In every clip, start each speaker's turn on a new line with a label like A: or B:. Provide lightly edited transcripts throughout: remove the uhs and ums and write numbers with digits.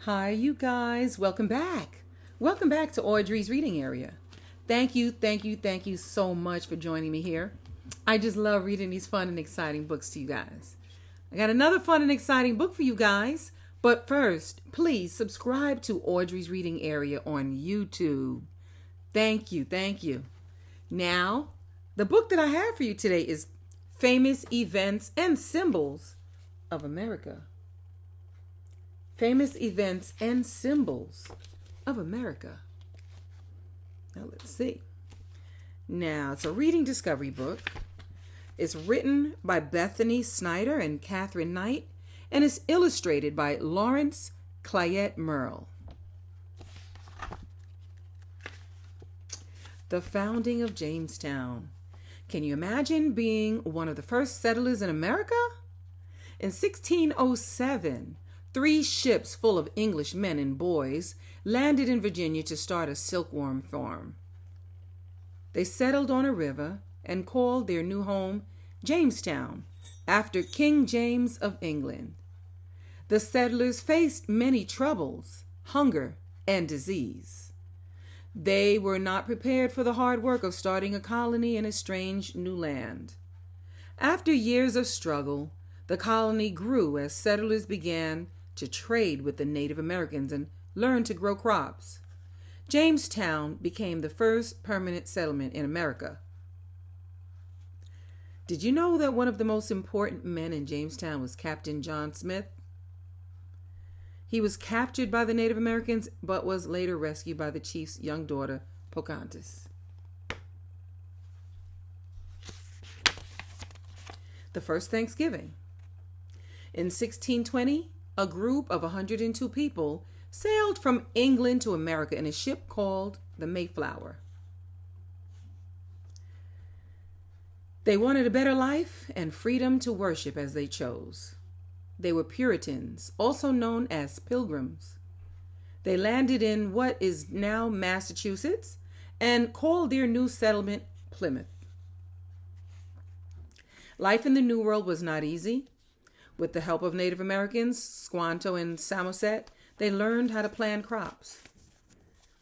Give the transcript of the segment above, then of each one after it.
A: Hi, you guys. Welcome back. Welcome back to Audrey's reading area. Thank you so much for joining me here. I just love reading these fun and exciting books to you guys. I got another fun and exciting book for you guys. But first, please subscribe to Audrey's reading area on YouTube. Thank you. Now, the book that I have for you today is Famous Events and Symbols of America. Famous Events and Symbols of America. Now let's see. Now, it's a reading discovery book. It's written by Bethany Snyder and Catherine Knight, and it's illustrated by Lawrence Clayette Merle. The Founding of Jamestown. Can you imagine being one of the first settlers in America? In 1607, 3 ships full of English men and boys landed in Virginia to start a silkworm farm. They settled on a river and called their new home Jamestown, after King James of England. The settlers faced many troubles, hunger, and disease. They were not prepared for the hard work of starting a colony in a strange new land. After years of struggle, the colony grew as settlers began to trade with the Native Americans and learn to grow crops. Jamestown became the first permanent settlement in America. Did you know that one of the most important men in Jamestown was Captain John Smith? He was captured by the Native Americans, but was later rescued by the chief's young daughter, Pocahontas. The first Thanksgiving. In 1620, a group of 102 people sailed from England to America in a ship called the Mayflower. They wanted a better life and freedom to worship as they chose. They were Puritans, also known as Pilgrims. They landed in what is now Massachusetts and called their new settlement Plymouth. Life in the New World was not easy. With the help of Native Americans, Squanto and Samoset, they learned how to plant crops.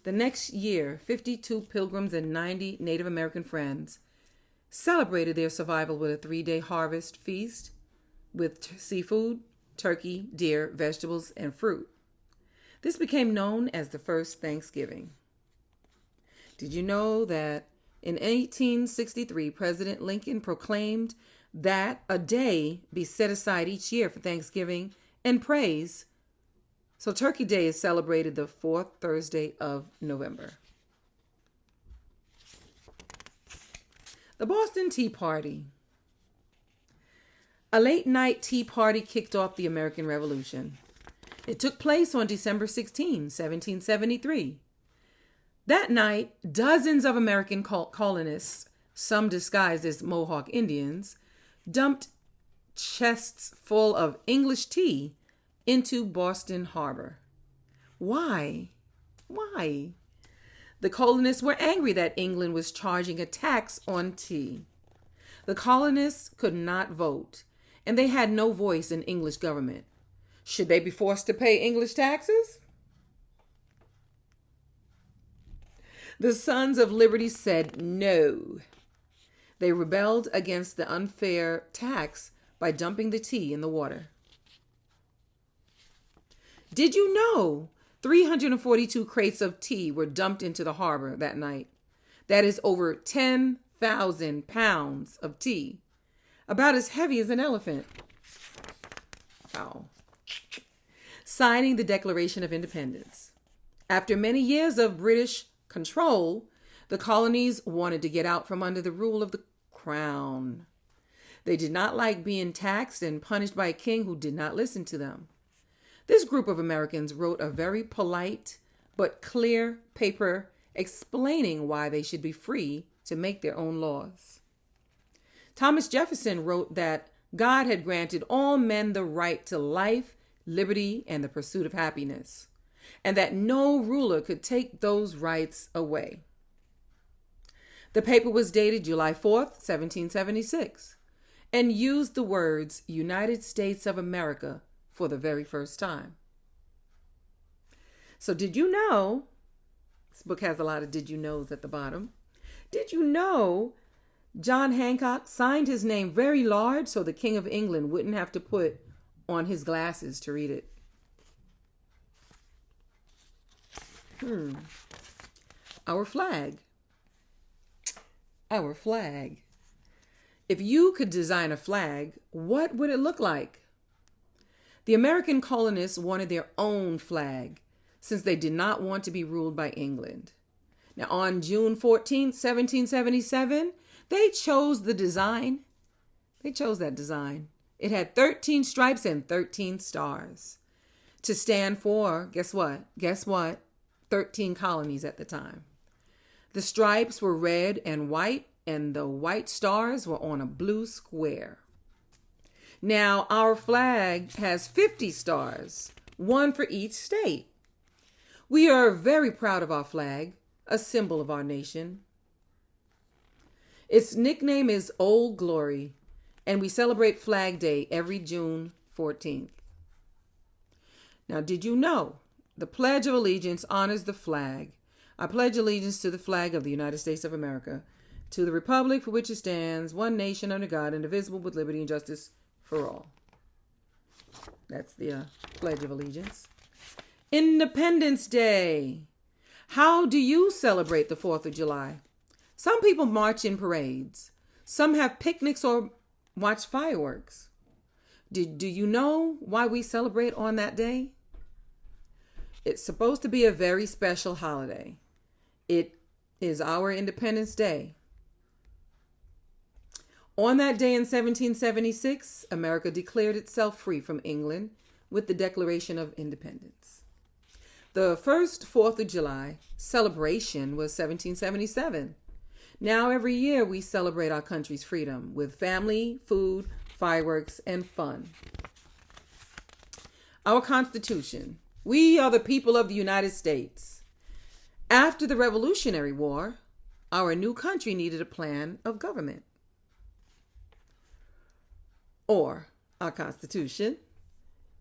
A: The next year, 52 Pilgrims and 90 Native American friends celebrated their survival with a 3-day harvest feast with seafood, turkey, deer, vegetables, and fruit. This became known as the first Thanksgiving. Did you know that in 1863, President Lincoln proclaimed that a day be set aside each year for Thanksgiving and praise? So Turkey Day is celebrated the 4th Thursday of November. The Boston Tea Party. A late-night tea party kicked off the American Revolution. It took place on December 16, 1773. That night, dozens of American colonists, some disguised as Mohawk Indians, dumped chests full of English tea into Boston Harbor. Why? The colonists were angry that England was charging a tax on tea. The colonists could not vote, and they had no voice in English government. Should they be forced to pay English taxes? The Sons of Liberty said no. They rebelled against the unfair tax by dumping the tea in the water. Did you know 342 crates of tea were dumped into the harbor that night? That is over 10,000 pounds of tea, about as heavy as an elephant. Wow. Signing the Declaration of Independence. After many years of British control, the colonies wanted to get out from under the rule of the crown. They did not like being taxed and punished by a king who did not listen to them. This group of Americans wrote a very polite but clear paper explaining why they should be free to make their own laws. Thomas Jefferson wrote that God had granted all men the right to life, liberty, and the pursuit of happiness, and that no ruler could take those rights away. The paper was dated July 4th, 1776, and used the words United States of America for the very first time. So did you know, this book has a lot of did you knows at the bottom. Did you know John Hancock signed his name very large so the King of England wouldn't have to put on his glasses to read it? Our flag. Our flag. If you could design a flag, what would it look like? The American colonists wanted their own flag since they did not want to be ruled by England. Now, on June 14th, 1777, they chose the design. They chose that design. It had 13 stripes and 13 stars to stand for, guess what? Guess what? 13 colonies at the time. The stripes were red and white, and the white stars were on a blue square. Now, our flag has 50 stars, one for each state. We are very proud of our flag, a symbol of our nation. Its nickname is Old Glory, and we celebrate Flag Day every June 14th. Now, did you know the Pledge of Allegiance honors the flag? I pledge allegiance to the flag of the United States of America, to the republic for which it stands, one nation under God, indivisible, with liberty and justice for all. That's the Pledge of Allegiance. Independence Day. How do you celebrate the 4th of July? Some people march in parades. Some have picnics or watch fireworks. Do you know why we celebrate on that day? It's supposed to be a very special holiday. It is our Independence Day. On that day in 1776, America declared itself free from England with the Declaration of Independence. The first 4th of July celebration was 1777. Now every year we celebrate our country's freedom with family, food, fireworks, and fun. Our Constitution. We are the people of the United States. After the Revolutionary War, our new country needed a plan of government. Or our Constitution.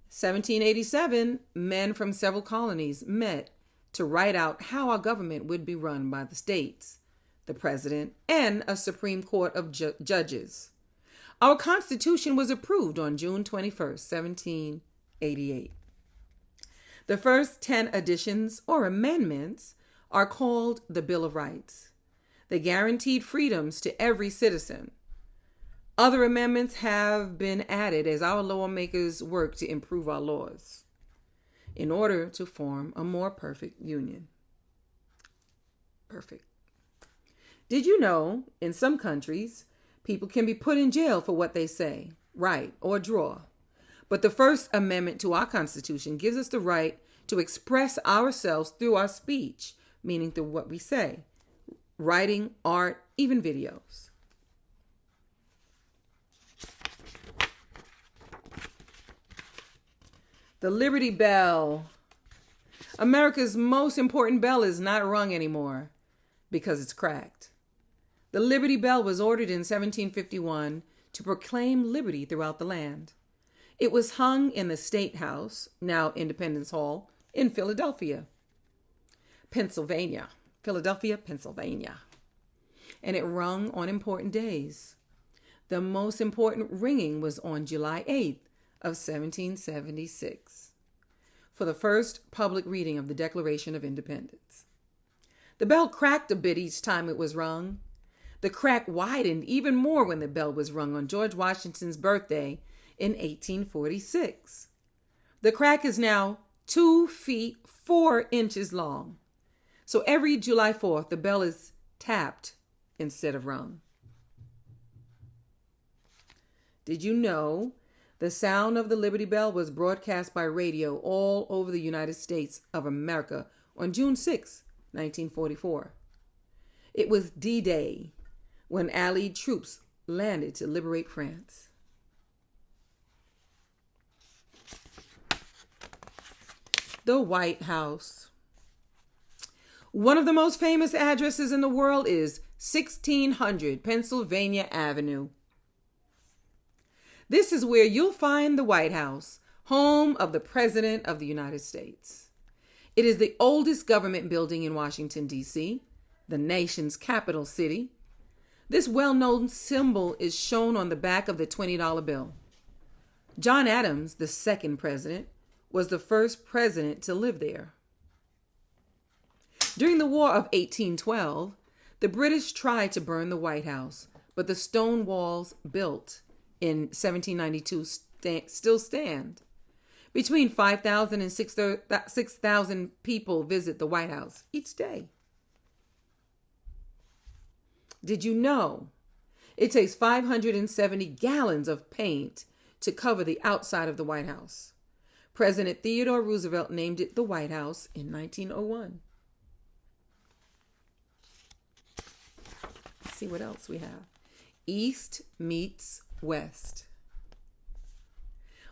A: 1787, men from several colonies met to write out how our government would be run by the states, the president, and a Supreme Court of judges. Our Constitution was approved on June 21st, 1788. The first 10 additions or amendments are called the Bill of Rights. They guaranteed freedoms to every citizen. Other amendments have been added as our lawmakers work to improve our laws in order to form a more perfect union. Perfect. Did you know in some countries, people can be put in jail for what they say, write, or draw? But the First Amendment to our Constitution gives us the right to express ourselves through our speech, meaning through what we say, writing, art, even videos. The Liberty Bell. America's most important bell is not rung anymore because it's cracked. The Liberty Bell was ordered in 1751 to proclaim liberty throughout the land. It was hung in the State House, now Independence Hall, in Philadelphia, Pennsylvania. Philadelphia, Pennsylvania. And it rung on important days. The most important ringing was on July 8th of 1776 for the first public reading of the Declaration of Independence. The bell cracked a bit each time it was rung. The crack widened even more when the bell was rung on George Washington's birthday in 1846. The crack is now 2 feet 4 inches long. So every July 4th, the bell is tapped instead of rung. Did you know the sound of the Liberty Bell was broadcast by radio all over the United States of America on June 6, 1944? It was D-Day, when Allied troops landed to liberate France. The White House. One of the most famous addresses in the world is 1600 Pennsylvania Avenue. This is where you'll find the White House, home of the President of the United States. It is the oldest government building in Washington, D.C., the nation's capital city. This well-known symbol is shown on the back of the $20 bill. John Adams, the second president, was the first president to live there. During the War of 1812, the British tried to burn the White House, but the stone walls built in 1792 still stand. Between 5,000 and 6,000 people visit the White House each day. Did you know it takes 570 gallons of paint to cover the outside of the White House? President Theodore Roosevelt named it the White House in 1901. Let's see what else we have. East meets West.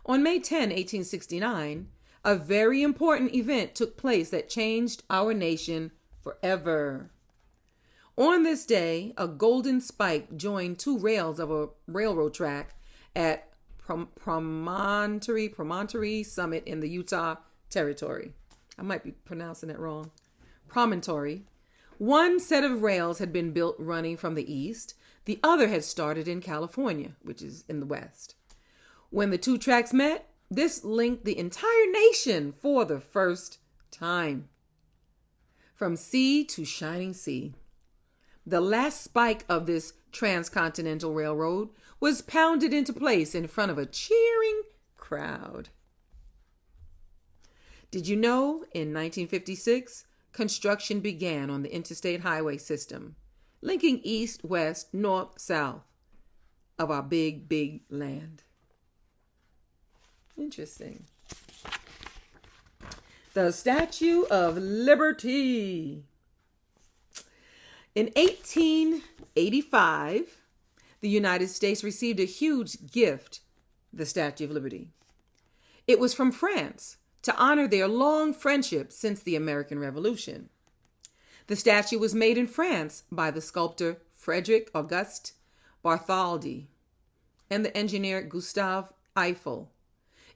A: On May 10, 1869, a very important event took place that changed our nation forever. On this day, a golden spike joined two rails of a railroad track at Promontory Summit in the Utah Territory. I might be pronouncing it wrong. Promontory. One set of rails had been built running from the east. The other had started in California, which is in the west. When the two tracks met, this linked the entire nation for the first time. From sea to shining sea. The last spike of this transcontinental railroad was pounded into place in front of a cheering crowd. Did you know in 1956, construction began on the interstate highway system, linking east, west, north, south of our big, big land? Interesting. The Statue of Liberty. In 1885, the United States received a huge gift, the Statue of Liberty. It was from France to honor their long friendship since the American Revolution. The statue was made in France by the sculptor Frederick Auguste Bartholdi and the engineer Gustave Eiffel.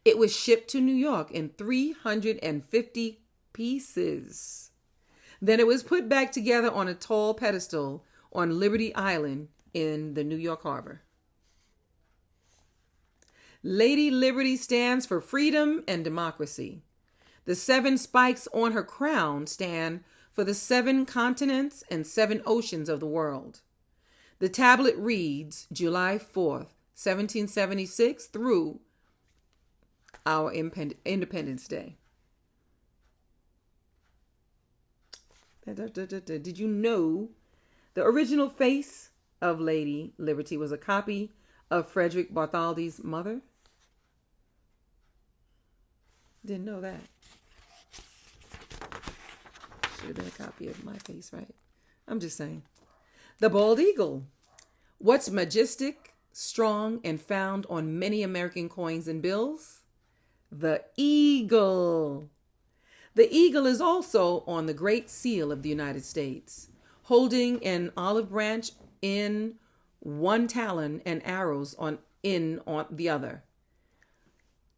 A: It was shipped to New York in 350 pieces. Then it was put back together on a tall pedestal on Liberty Island in the New York Harbor. Lady Liberty stands for freedom and democracy. The 7 spikes on her crown stand for the 7 continents and 7 oceans of the world. The tablet reads July 4th, 1776 through our Independence Day. Did you know the original face of Lady Liberty was a copy of Frederick Bartholdi's mother? Didn't know that. Should have been a copy of my face, right? I'm just saying. The bald eagle. What's majestic, strong, and found on many American coins and bills? The eagle. The eagle is also on the Great Seal of the United States, holding an olive branch in one talon and arrows on the other.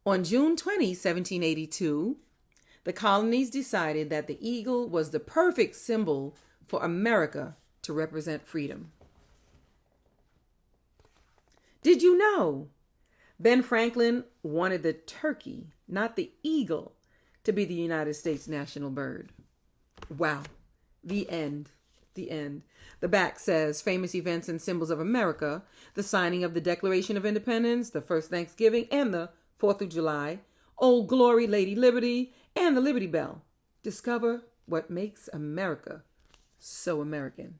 A: On June 20, 1782, the colonies decided that the eagle was the perfect symbol for America to represent freedom. Did you know Ben Franklin wanted the turkey, not the eagle, to be the United States national bird? Wow. The end. The end. The back says famous events and symbols of America, the signing of the Declaration of Independence, the first Thanksgiving, and the 4th of July, Old Glory, Lady Liberty, and the Liberty Bell. Discover what makes America so American.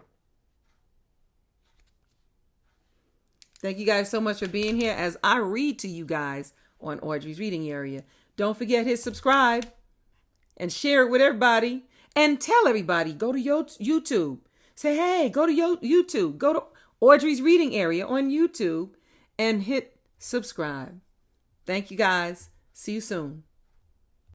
A: Thank you guys so much for being here as I read to you guys on Audrey's Reading Area. Don't forget, hit subscribe and share it with everybody and tell everybody, go to YouTube. Say, hey, go to YouTube. Go to Audrey's Reading Area on YouTube and hit subscribe. Thank you guys. See you soon.